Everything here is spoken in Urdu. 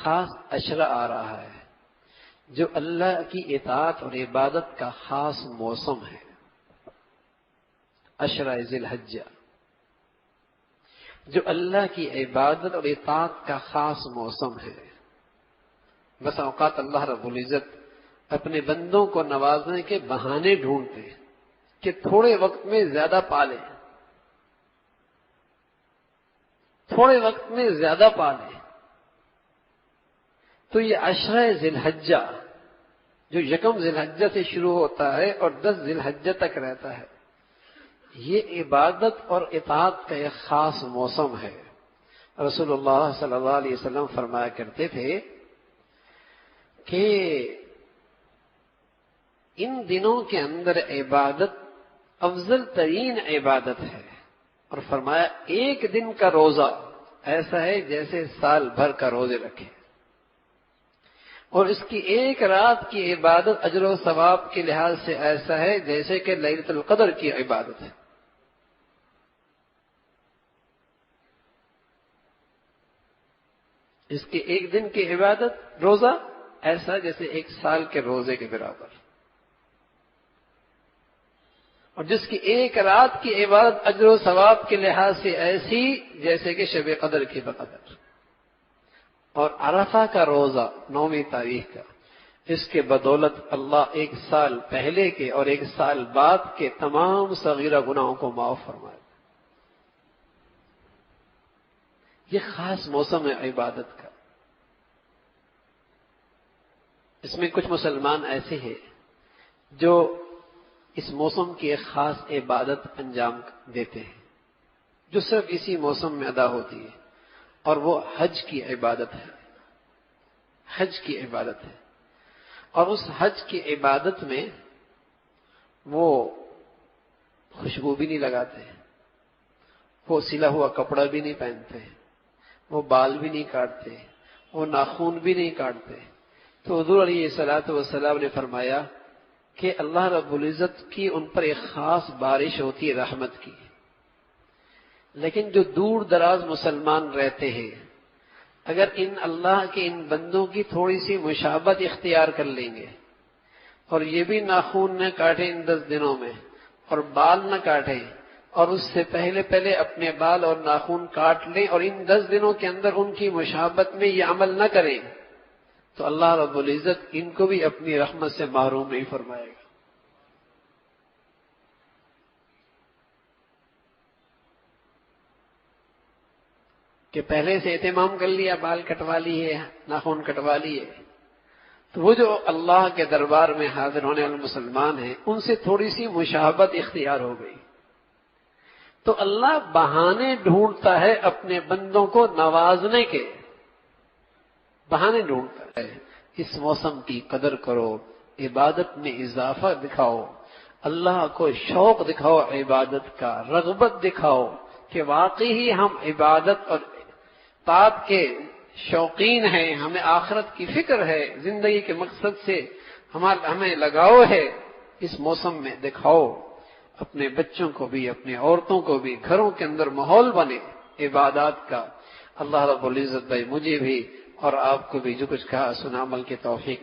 خاص عشرہ آ رہا ہے جو اللہ کی اطاعت اور عبادت کا خاص موسم ہے، عشرہ ذی الحجہ، جو اللہ کی عبادت اور اطاعت کا خاص موسم ہے۔ بس اوقات اللہ رب العزت اپنے بندوں کو نوازنے کے بہانے ڈھونڈتے ہیں کہ تھوڑے وقت میں زیادہ پالیں، تھوڑے وقت میں زیادہ پالیں۔ تو یہ عشرہ ذی الحجہ جو یکم ذی الحجہ سے شروع ہوتا ہے اور 10 ذی الحجہ تک رہتا ہے، یہ عبادت اور اطاعت کا ایک خاص موسم ہے۔ رسول اللہ صلی اللہ علیہ وسلم فرمایا کرتے تھے کہ ان دنوں کے اندر عبادت افضل ترین عبادت ہے، اور فرمایا ایک دن کا روزہ ایسا ہے جیسے سال بھر کا روزے رکھے، اور اس کی ایک رات کی عبادت اجر و ثواب کے لحاظ سے ایسا ہے جیسے کہ لیلۃ القدر کی عبادت ہے۔ اس کی ایک دن کی عبادت روزہ ایسا جیسے ایک سال کے روزے کے برابر، اور جس کی ایک رات کی عبادت اجر و ثواب کے لحاظ سے ایسی جیسے کہ شب قدر کی بقدر۔ اور عرفہ کا روزہ 9ویں تاریخ کا، اس کے بدولت اللہ ایک سال پہلے کے اور ایک سال بعد کے تمام صغیرہ گناہوں کو معاف فرمائے۔ یہ خاص موسم ہے عبادت کا۔ اس میں کچھ مسلمان ایسے ہیں جو اس موسم کی ایک خاص عبادت انجام دیتے ہیں جو صرف اسی موسم میں ادا ہوتی ہے، اور وہ حج کی عبادت ہے۔ حج کی عبادت ہے، اور اس حج کی عبادت میں وہ خوشبو بھی نہیں لگاتے، وہ سلا ہوا کپڑا بھی نہیں پہنتے، وہ بال بھی نہیں کاٹتے، وہ ناخون بھی نہیں کاٹتے۔ تو حضور علیہ الصلوۃ والسلام نے فرمایا کہ اللہ رب العزت کی ان پر ایک خاص بارش ہوتی ہے رحمت کی، لیکن جو دور دراز مسلمان رہتے ہیں اگر ان اللہ کے ان بندوں کی تھوڑی سی مشابہت اختیار کر لیں گے اور یہ بھی ناخون نہ کاٹیں ان 10 دنوں میں اور بال نہ کاٹیں، اور اس سے پہلے اپنے بال اور ناخون کاٹ لیں اور ان 10 دنوں کے اندر ان کی مشابہت میں یہ عمل نہ کریں، تو اللہ رب العزت ان کو بھی اپنی رحمت سے محروم نہیں فرمائے گا۔ کہ پہلے سے اہتمام کر لیا، بال کٹوا لیے، ناخن کٹوا لیے، تو وہ جو اللہ کے دربار میں حاضر ہونے والے مسلمان ہیں ان سے تھوڑی سی مشابہت اختیار ہو گئی، تو اللہ بہانے ڈھونڈتا ہے اپنے بندوں کو نوازنے کے، بہانے ڈھونڈتا ہے۔ اس موسم کی قدر کرو، عبادت میں اضافہ دکھاؤ، اللہ کو شوق دکھاؤ، عبادت کا رغبت دکھاؤ کہ واقعی ہم عبادت اور طاعت کے شوقین ہیں، ہمیں آخرت کی فکر ہے، زندگی کے مقصد سے ہمیں لگاؤ ہے۔ اس موسم میں دکھاؤ، اپنے بچوں کو بھی، اپنے عورتوں کو بھی، گھروں کے اندر ماحول بنے عبادات کا۔ اللہ رب العزت بھائی مجھے بھی اور آپ کو بھی جو کچھ کہا سنا عمل کی توفیق